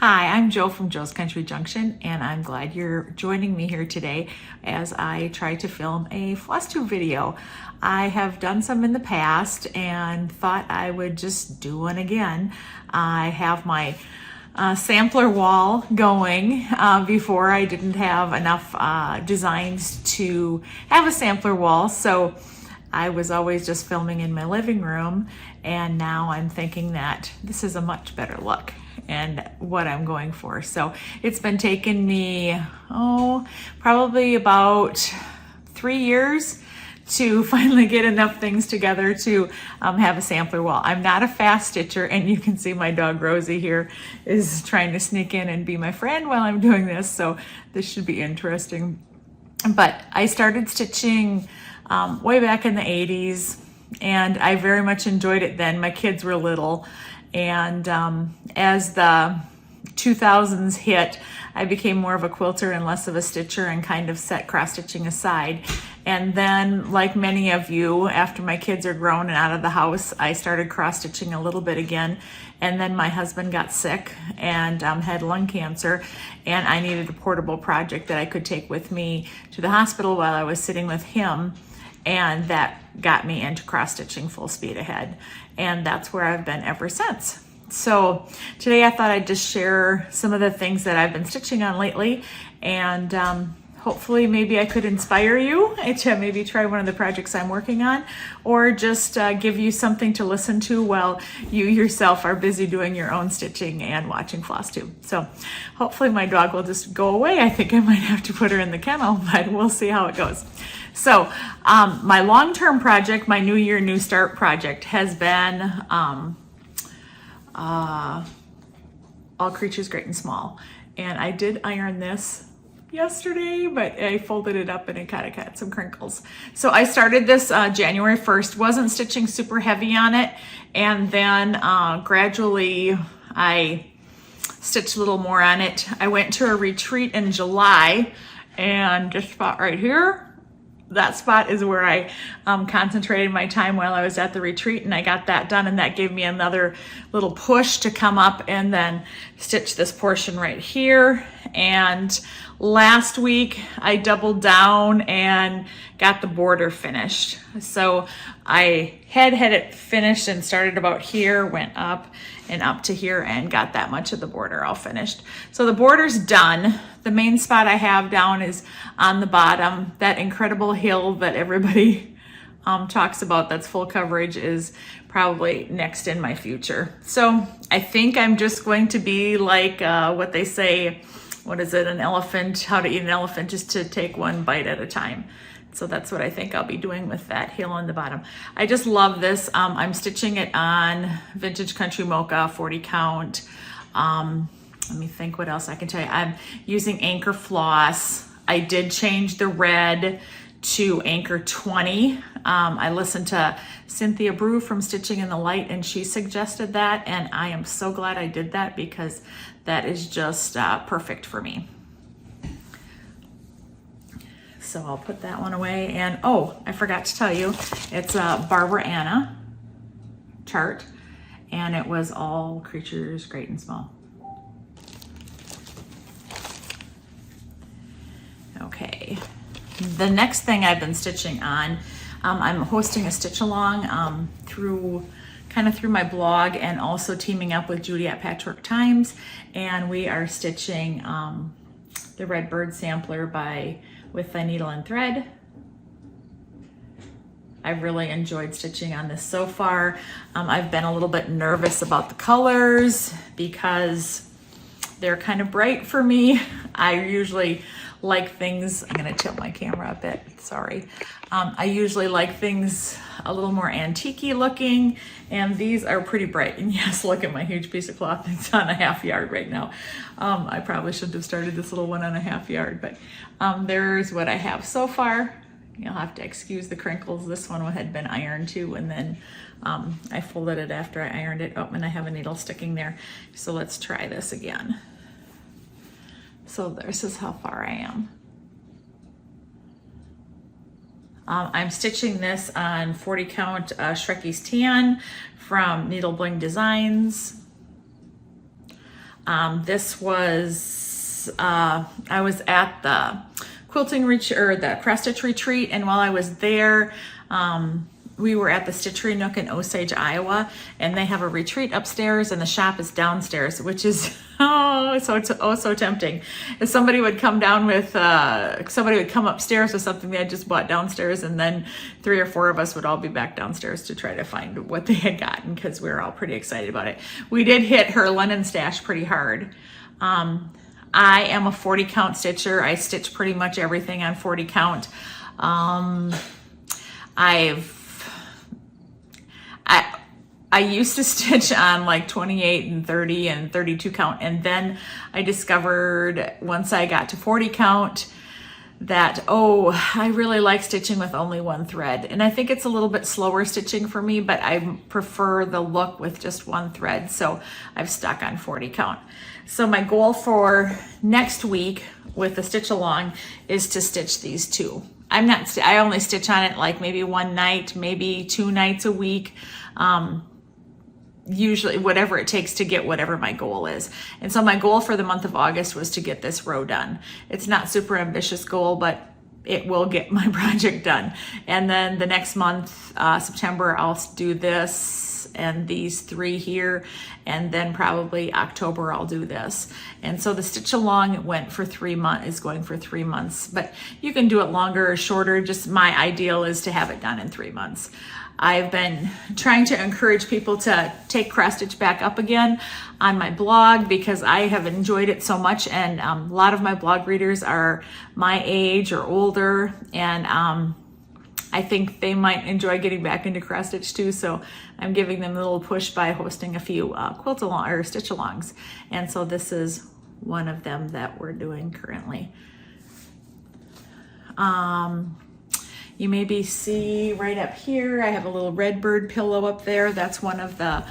Hi, I'm Joe from Joe's Country Junction, and I'm glad you're joining me here today as I try to film a Flosstube video. I have done some in the past and thought I would just do one again. I have my sampler wall going. Before I didn't have enough designs to have a sampler wall, so I was always just filming in my living room, and now I'm thinking that this is a much better look and what I'm going for. So it's been taking me, probably about 3 years to finally get enough things together to have a sampler wall. I'm not a fast stitcher, and you can see my dog Rosie here is trying to sneak in and be my friend while I'm doing this, so this should be interesting. But I started stitching way back in the 80s, and I very much enjoyed it then. My kids were little, and as the 2000s hit, I became more of a quilter and less of a stitcher and kind of set cross-stitching aside. And then, like many of you, after my kids are grown and out of the house, I started cross-stitching a little bit again. And then my husband got sick and had lung cancer, and I needed a portable project that I could take with me to the hospital while I was sitting with him. And that got me into cross-stitching full speed ahead. And that's where I've been ever since. So today I thought I'd just share some of the things that I've been stitching on lately, and hopefully maybe I could inspire you to maybe try one of the projects I'm working on, or just give you something to listen to while you yourself are busy doing your own stitching and watching Flosstube. So hopefully my dog will just go away. I think I might have to put her in the kennel, but we'll see how it goes. So my long-term project, my New Year, New Start project, has been All Creatures Great and Small. And I did iron this yesterday, but I folded it up and it kind of got some crinkles. So I started this January 1st, wasn't stitching super heavy on it, and then gradually I stitched a little more on it. I went to a retreat in July, and this spot right here, that spot is where I concentrated my time while I was at the retreat, and I got that done, and that gave me another little push to come up and then stitch this portion right here. And last week I doubled down and got the border finished. So I had it finished and started about here, went up and up to here, and got that much of the border all finished. So the border's done. The main spot I have down is on the bottom. That incredible hill that everybody talks about that's full coverage is probably next in my future. So I think I'm just going to be like what they say, what is it, an elephant, how to eat an elephant, just to take one bite at a time. So that's what I think I'll be doing with that heel on the bottom. I just love this. I'm stitching it on Vintage Country Mocha 40 count. Let me think what else I can tell you. I'm using Anchor Floss. I did change the red to Anchor 20. I listened to Cynthia Brew from Stitching in the Light, and she suggested that, and I am so glad I did that because that is just perfect for me. So I'll put that one away. And I forgot to tell you, it's a Barbara Anna chart, and it was All Creatures Great and Small. Okay, the next thing I've been stitching on, I'm hosting a stitch along through my blog, and also teaming up with Judy at Patchwork Times, and we are stitching the Red Bird sampler with the needle and thread. I've really enjoyed stitching on this so far. I've been a little bit nervous about the colors because they're kind of bright for me. I usually like things, I'm gonna tilt my camera a bit, sorry. I usually like things a little more antique-y looking, and these are pretty bright. And yes, look at my huge piece of cloth. It's on a half yard right now. I probably shouldn't have started this little one on a half yard, but there's what I have so far. You'll have to excuse the crinkles. This one had been ironed too, and then I folded it after I ironed it. And I have a needle sticking there. So let's try this again. So this is how far I am. I'm stitching this on 40 count Shrekie's Tan from Needle Bling Designs. This was, I was at the quilting retreat, or the cross stitch retreat, and while I was there, we were at the Stitchery Nook in Osage, Iowa, and they have a retreat upstairs and the shop is downstairs, which is so tempting. If somebody would come down with, somebody would come upstairs with something they had just bought downstairs, and then 3 or 4 of us would all be back downstairs to try to find what they had gotten, because we were all pretty excited about it. We did hit her linen stash pretty hard. I am a 40 count stitcher. I stitch pretty much everything on 40 count. I used to stitch on like 28 and 30 and 32 count, and then I discovered once I got to 40 count that, oh, I really like stitching with only 1 thread. And I think it's a little bit slower stitching for me, but I prefer the look with just 1 thread. So I've stuck on 40 count. So my goal for next week with the stitch along is to stitch these 2. I only stitch on it like maybe 1 night, maybe 2 nights a week. Usually whatever it takes to get whatever my goal is. And so my goal for the month of August was to get this row done. It's not super ambitious goal, but it will get my project done. And then the next month, September, I'll do this and these 3 here, and then probably October I'll do this. And so the stitch along went for 3 months, is going for 3 months, but you can do it longer or shorter. Just my ideal is to have it done in 3 months. I've been trying to encourage people to take cross stitch back up again on my blog, because I have enjoyed it so much, and a lot of my blog readers are my age or older, and I think they might enjoy getting back into cross stitch too. So I'm giving them a little push by hosting a few quilt along or stitch alongs, and so this is one of them that we're doing currently. You maybe see right up here, I have a little red bird pillow up there. That's one of the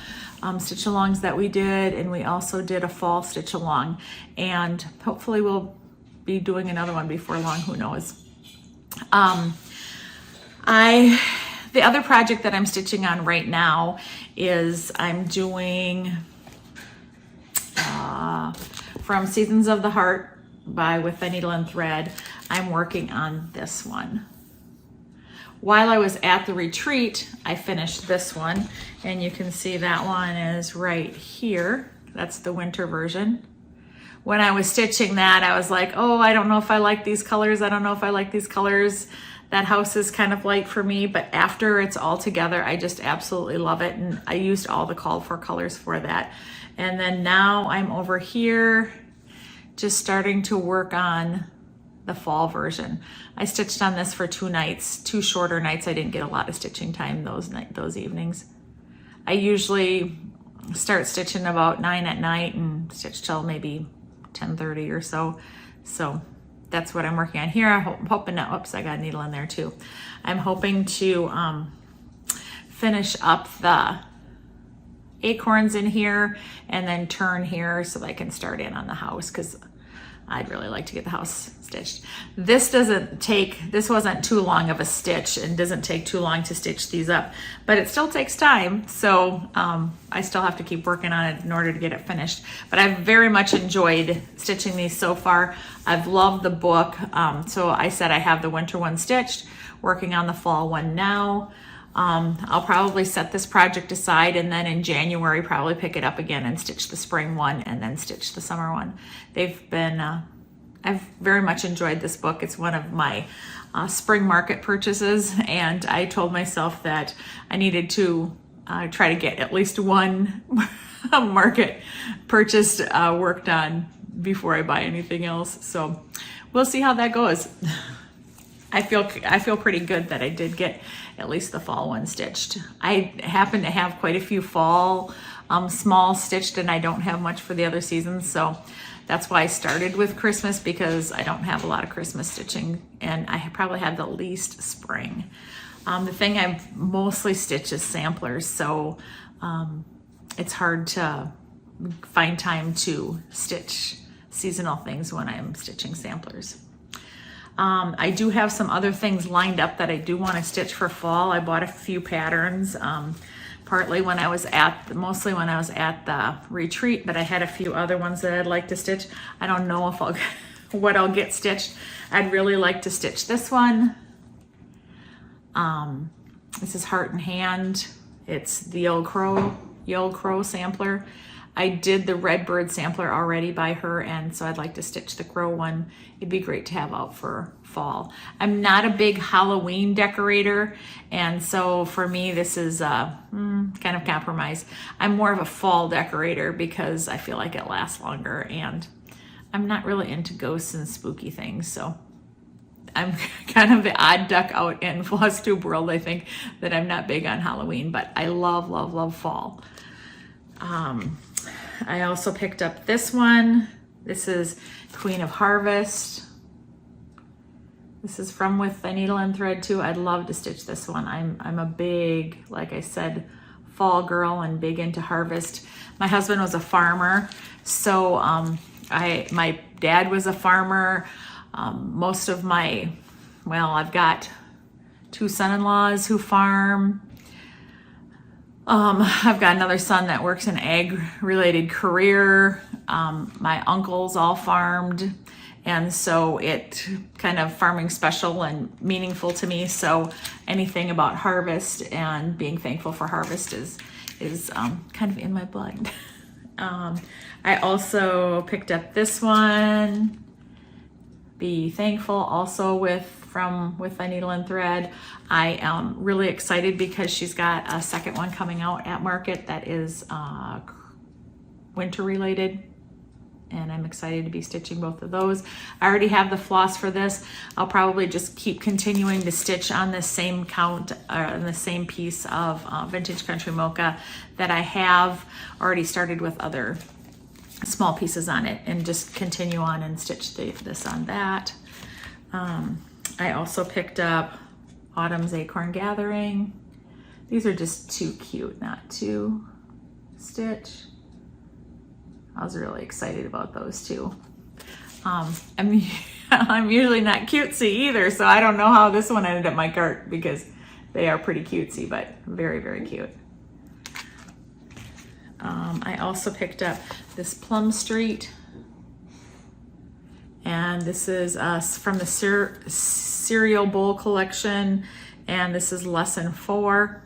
stitch alongs that we did, and we also did a fall stitch along, and hopefully we'll be doing another one before long, who knows. The other project that I'm stitching on right now is I'm doing from Seasons of the Heart by With the Needle and Thread. I'm working on this one. While I was at the retreat, I finished this one, and you can see that one is right here. That's the winter version. When I was stitching that, I was like, oh, I don't know if I like these colors. I don't know if I like these colors. That house is kind of light for me, but after it's all together, I just absolutely love it. And I used all the called for colors for that. And then now I'm over here just starting to work on the fall version. I stitched on this for 2 nights, 2 shorter nights. I didn't get a lot of stitching time those evenings. I usually start stitching about 9 at night and stitch till maybe 10:30 or so. So that's what I'm working on here. I'm hoping to, oops, I got a needle in there too. I'm hoping to finish up the acorns in here and then turn here so that I can start in on the house, because I'd really like to get the house stitched. This wasn't too long of a stitch and doesn't take too long to stitch these up, but it still takes time. So I still have to keep working on it in order to get it finished. But I've very much enjoyed stitching these so far. I've loved the book. So I said I have the winter one stitched, working on the fall one now. I'll probably set this project aside, and then in January probably pick it up again and stitch the spring one and then stitch the summer one. I've very much enjoyed this book. It's one of my spring market purchases, and I told myself that I needed to try to get at least one market purchase worked on before I buy anything else. So we'll see how that goes. I feel pretty good that I did get at least the fall one stitched. I happen to have quite a few fall small stitched, and I don't have much for the other seasons, so that's why I started with Christmas, because I don't have a lot of Christmas stitching, and I probably have the least spring. The thing I've mostly stitched is samplers, so it's hard to find time to stitch seasonal things when I'm stitching samplers. I do have some other things lined up that I do want to stitch for fall. I bought a few patterns, partly when I was mostly when I was at the retreat, but I had a few other ones that I'd like to stitch. I don't know if what I'll get stitched. I'd really like to stitch this one. This is Heart and Hand. It's the Old Crow sampler. I did the Redbird sampler already by her, and so I'd like to stitch the crow one. It'd be great to have out for fall. I'm not a big Halloween decorator, and so for me this is kind of compromise. I'm more of a fall decorator because I feel like it lasts longer, and I'm not really into ghosts and spooky things, so I'm kind of the odd duck out in Flosstube world, I think, that I'm not big on Halloween, but I love, love, love fall. I also picked up this one. This is Queen of Harvest. This is from With the Needle and Thread too. I'd love to stitch this one. I'm a big, like I said, fall girl and big into harvest. My husband was a farmer, so my dad was a farmer. Most of I've got 2 son-in-laws who farm. I've got another son that works in ag-related career. My uncles all farmed, and so it kind of farming special and meaningful to me. So anything about harvest and being thankful for harvest is kind of in my blood. I also picked up this one, Be Thankful, also from With the Needle and Thread. I am really excited because she's got a second one coming out at market that is winter related, and I'm excited to be stitching both of those. I already have the floss for this. I'll probably just keep continuing to stitch on the same count, on the same piece of Vintage Country Mocha that I have already started with other small pieces on it, and just continue on and stitch this on that. I also picked up Autumn's Acorn Gathering. These are just too cute not to stitch. I was really excited about those too. I'm usually not cutesy either, so I don't know how this one ended up my cart because they are pretty cutesy, but very, very cute. I also picked up this Plum Street, and this is from the Cereal Bowl collection, and this is lesson 4.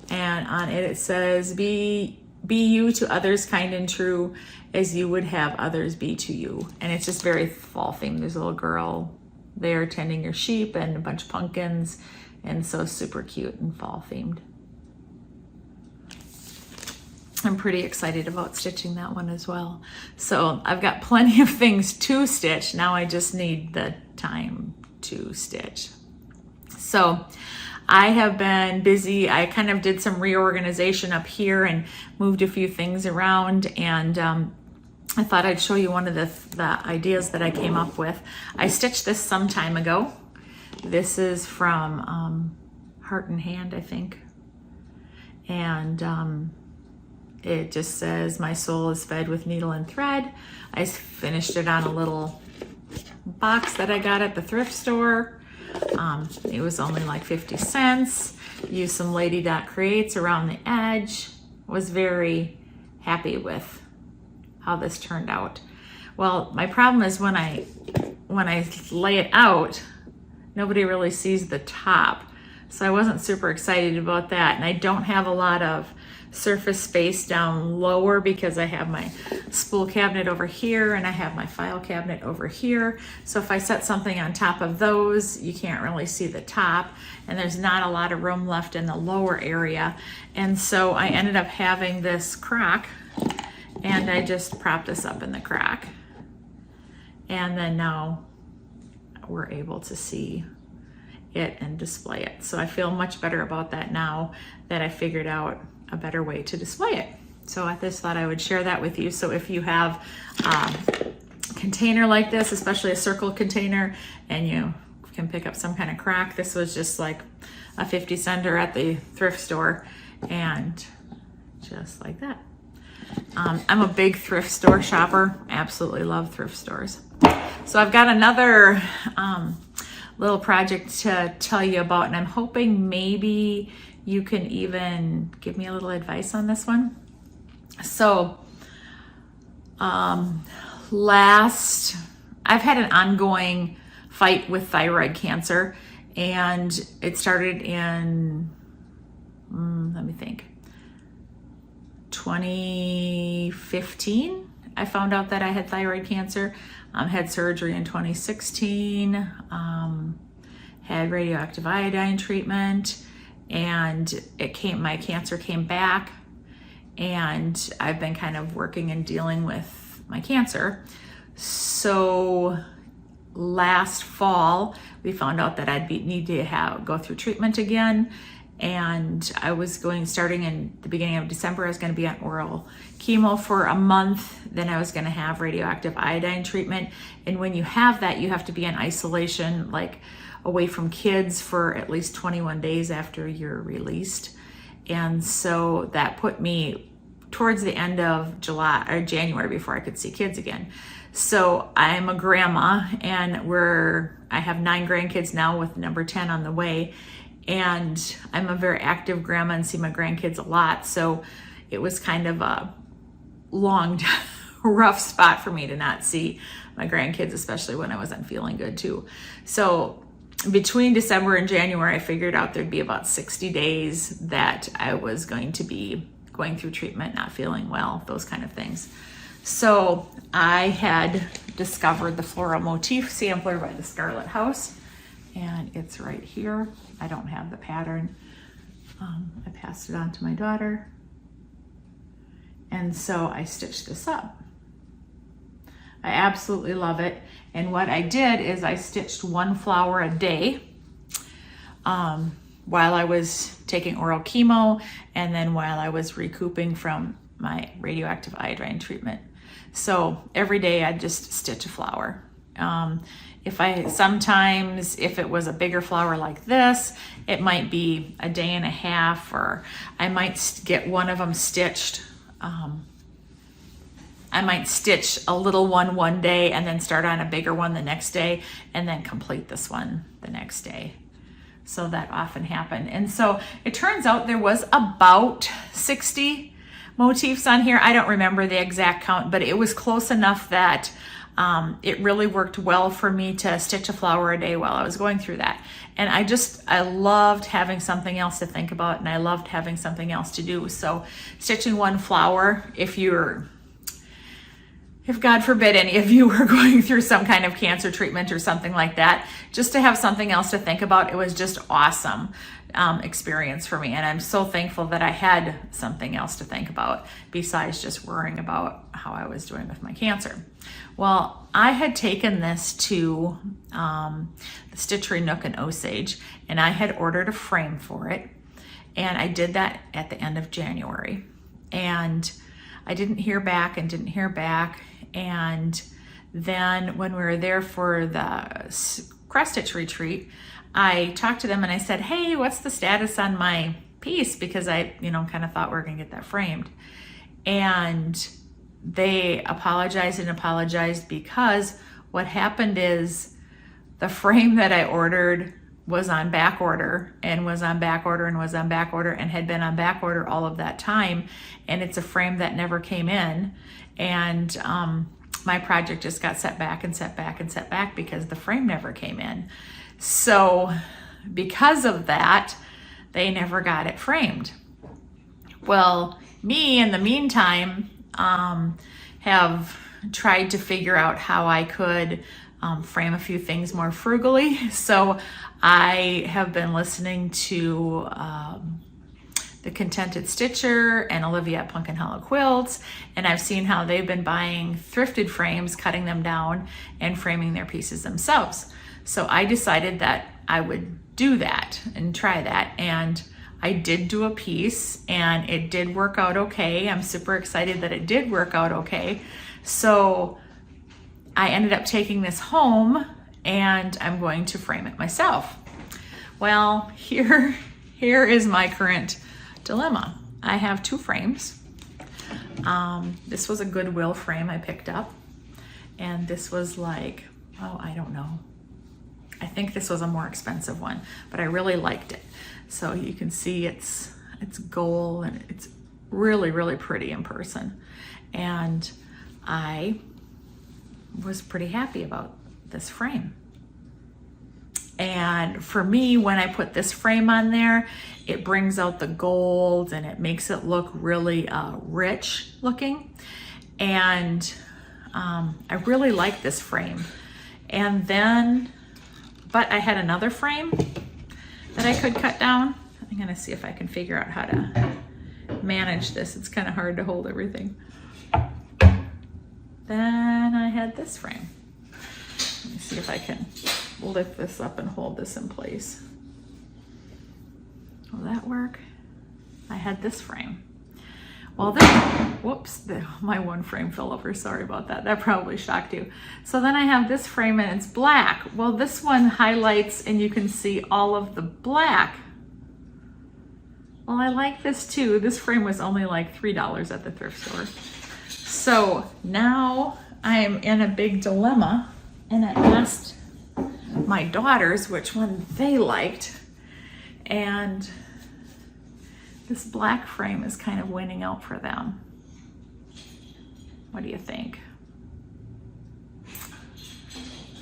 And on it says, be you to others, kind and true, as you would have others be to you. And it's just very fall themed. There's a little girl there tending your sheep and a bunch of pumpkins, and so super cute and fall themed. I'm pretty excited about stitching that one as well. So I've got plenty of things to stitch. Now I just need the time to stitch. So I have been busy. I kind of did some reorganization up here and moved a few things around, and I thought I'd show you one of the ideas that I came up with. I stitched this some time ago. This is from Heart and Hand, I think. And it just says, my soul is fed with needle and thread. I finished it on a little box that I got at the thrift store. It was only like 50 cents. Used some Lady Dot Creates around the edge. Was very happy with how this turned out. Well, my problem is when I lay it out, nobody really sees the top. So I wasn't super excited about that. And I don't have a lot of surface space down lower because I have my spool cabinet over here and I have my file cabinet over here. So if I set something on top of those, you can't really see the top, and there's not a lot of room left in the lower area. And so I ended up having this crack, and I just propped this up in the crack. And then now we're able to see it and display it. So I feel much better about that now that I figured out a better way to display it. So I just thought I would share that with you. So if you have a container like this, especially a circle container, and you can pick up some kind of crack, this was just like a 50 center at the thrift store, and just like that. I'm a big thrift store shopper. Absolutely love thrift stores. So I've got another little project to tell you about, and I'm hoping maybe you can even give me a little advice on this one. So I've had an ongoing fight with thyroid cancer, and it started in, let me think, 2015. I found out that I had thyroid cancer. Had surgery in 2016, had radioactive iodine treatment, and my cancer came back, and I've been kind of working and dealing with my cancer. So last fall, we found out that I'd need to go through treatment again. And I was starting in the beginning of December, I was going to be on oral chemo for a month. Then I was going to have radioactive iodine treatment. And when you have that, you have to be in isolation, like away from kids for at least 21 days after you're released. And so that put me towards the end of January before I could see kids again. So I'm a grandma, and I have 9 grandkids now, with number 10 on the way. And I'm a very active grandma and see my grandkids a lot. So it was kind of a long, rough spot for me to not see my grandkids, especially when I wasn't feeling good too. So between December and January, I figured out there'd be about 60 days that I was going to be going through treatment, not feeling well, those kind of things. So I had discovered the Floral Motif sampler by the Scarlet House, and it's right here. I don't have the pattern. I passed it on to my daughter, and so I stitched this up. I absolutely love it. And what I did is I stitched 1 flower a day while I was taking oral chemo, and then while I was recouping from my radioactive iodine treatment. So every day I'd just stitch a flower. Sometimes if it was a bigger flower like this, it might be a day and a half, or I might get one of them stitched. I might stitch a little one day and then start on a bigger one the next day, and then complete this one the next day. So that often happened. And so it turns out there was about 60 motifs on here. I don't remember the exact count, but it was close enough that it really worked well for me to stitch a flower a day while I was going through that. And I loved having something else to think about, and I loved having something else to do. So stitching 1 flower, if God forbid any of you were going through some kind of cancer treatment or something like that, just to have something else to think about, it was just awesome experience for me. And I'm so thankful that I had something else to think about besides just worrying about how I was doing with my cancer. Well, I had taken this to the Stitchery Nook in Osage, and I had ordered a frame for it. And I did that at the end of January. And I didn't hear back. And then when we were there for the cross stitch retreat, I talked to them and I said, hey, what's the status on my piece? Because I, kind of thought we were gonna get that framed. And they apologized because what happened is the frame that I ordered was on back order and was on back order and was on back order and had been on back order all of that time. And it's a frame that never came in. And my project just got set back because the frame never came in. So because of that, they never got it framed. Well, me in the meantime have tried to figure out how I could frame a few things more frugally. So I have been listening to the Contented Stitcher and Olivia at Pumpkin Hollow Quilts, and I've seen how they've been buying thrifted frames, cutting them down, and framing their pieces themselves. So I decided that I would do that and try that, and I did do a piece, and it did work out okay. I'm super excited that it did work out okay. So I ended up taking this home, and I'm going to frame it myself. Well, here is my current dilemma. I have 2 frames. This was a Goodwill frame I picked up, and this was like, I don't know, I think this was a more expensive one, but I really liked it. So you can see it's gold and it's really, really pretty in person. And I was pretty happy about this frame. And for me, when I put this frame on there, it brings out the gold and it makes it look really rich looking. And I really like this frame. And then, but I had another frame that I could cut down. I'm gonna see if I can figure out how to manage this. It's kind of hard to hold everything. Then I had this frame. Let me see if I can lift this up and hold this in place. Will that work? I had this frame. Well, whoops, my one frame fell over. Sorry about that. That probably shocked you. So then I have this frame and it's black. Well, this one highlights and you can see all of the black. Well, I like this too. This frame was only like $3 at the thrift store. So now I'm in a big dilemma, and I asked my daughters which one they liked, and this black frame is kind of winning out for them. What do you think?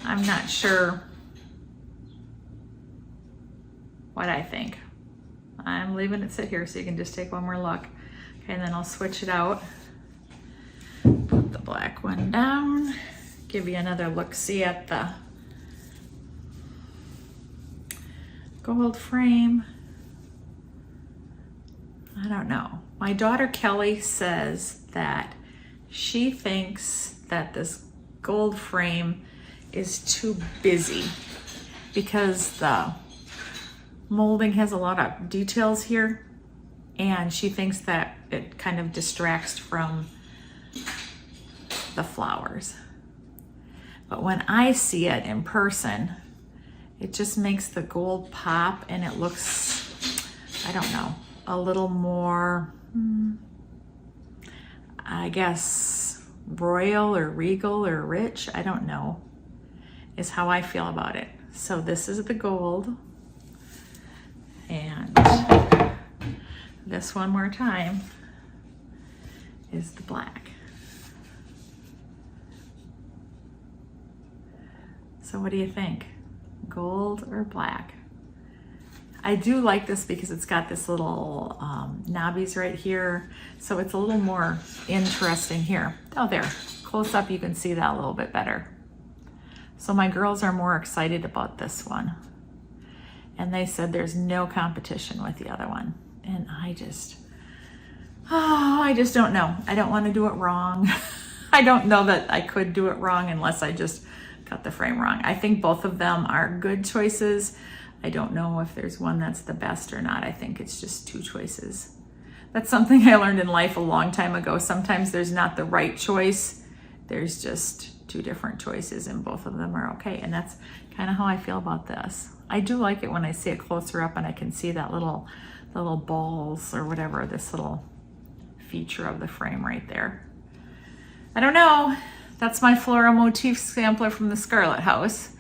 I'm not sure what I think. I'm leaving it sit here so you can just take one more look. Okay, and then I'll switch it out. Put the black one down. Give you another look-see at the gold frame. I don't know. My daughter Kelly says that she thinks that this gold frame is too busy because the molding has a lot of details here, and she thinks that it kind of distracts from the flowers. But when I see it in person, it just makes the gold pop, and it looks, I don't know, a little more, I guess, royal or regal or rich. I don't know, is how I feel about it. So this is the gold. And this one more time is the black. So what do you think? Gold or black? I do like this because it's got this little knobbies right here. So it's a little more interesting here. Oh, there, close up you can see that a little bit better. So my girls are more excited about this one. And they said there's no competition with the other one. And I just don't know. I don't want to do it wrong. I don't know that I could do it wrong unless I just got the frame wrong. I think both of them are good choices. I don't know if there's one that's the best or not. I think it's just two choices. That's something I learned in life a long time ago. Sometimes there's not the right choice. There's just two different choices and both of them are okay. And that's kind of how I feel about this. I do like it when I see it closer up and I can see that the little balls or whatever, this little feature of the frame right there. I don't know. That's my Floral Motif sampler from the Scarlet House.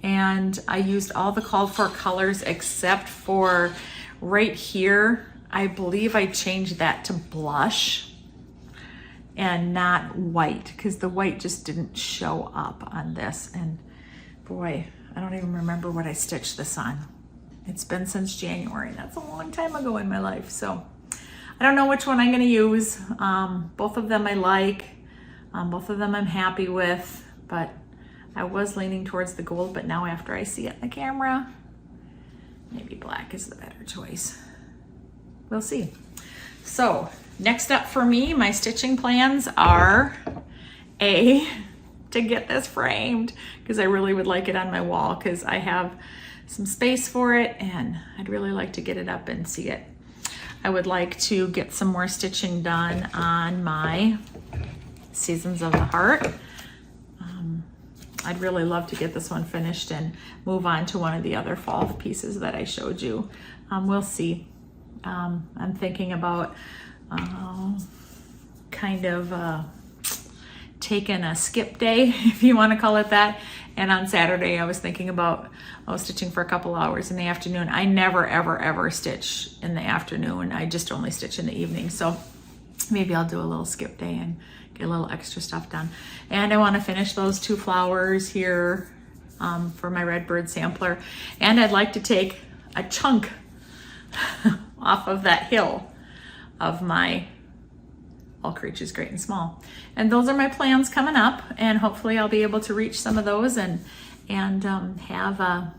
And I used all the called for colors except for right here. I believe I changed that to blush and not white because the white just didn't show up on this. And boy, I don't even remember what I stitched this on. It's been since January. That's a long time ago in my life. So I don't know which one I'm gonna use. Both of them I like. Both of them I'm happy with, but I was leaning towards the gold, but now after I see it in the camera, maybe black is the better choice. We'll see. So next up for me, my stitching plans are to get this framed because I really would like it on my wall because I have some space for it and I'd really like to get it up and see it. I would like to get some more stitching done on my Seasons of the Heart. I'd really love to get this one finished and move on to one of the other fall pieces that I showed you. We'll see. I'm thinking about kind of taken a skip day, if you want to call it that. And on Saturday, I was thinking about, I was stitching for a couple hours in the afternoon. I never, ever, ever stitch in the afternoon. I just only stitch in the evening. So maybe I'll do a little skip day and get a little extra stuff done. And I want to finish those 2 flowers here for my Redbird sampler. And I'd like to take a chunk off of that hill of my All Creatures Great and Small. And those are my plans coming up, and hopefully I'll be able to reach some of those and have a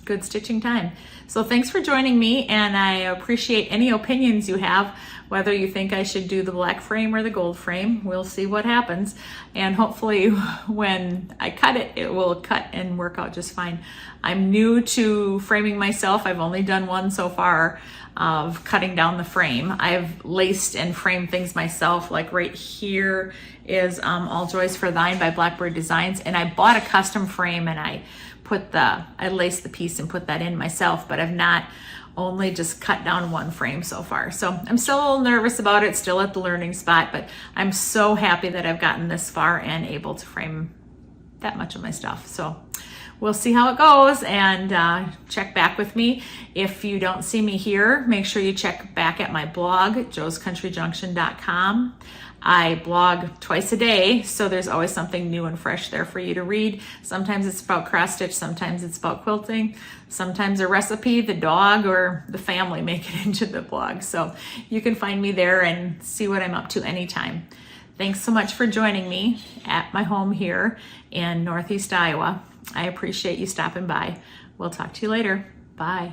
good stitching time. So thanks for joining me, and I appreciate any opinions you have, whether you think I should do the black frame or the gold frame. We'll see what happens, and hopefully when I cut it, it will cut and work out just fine. I'm new to framing myself. I've only done one so far of cutting down the frame. I've laced and framed things myself, like right here is All Joys for Thine by Blackbird Designs, and I bought a custom frame and I laced the piece and put that in myself, but I've not only just cut down one frame so far. So I'm still a little nervous about it, still at the learning spot, but I'm so happy that I've gotten this far and able to frame that much of my stuff. So we'll see how it goes, and check back with me. If you don't see me here, make sure you check back at my blog, joescountryjunction.com. I blog twice a day, so there's always something new and fresh there for you to read. Sometimes it's about cross stitch, sometimes it's about quilting, sometimes a recipe, the dog, or the family make it into the blog. So you can find me there and see what I'm up to anytime. Thanks so much for joining me at my home here in Northeast Iowa. I appreciate you stopping by. We'll talk to you later. Bye.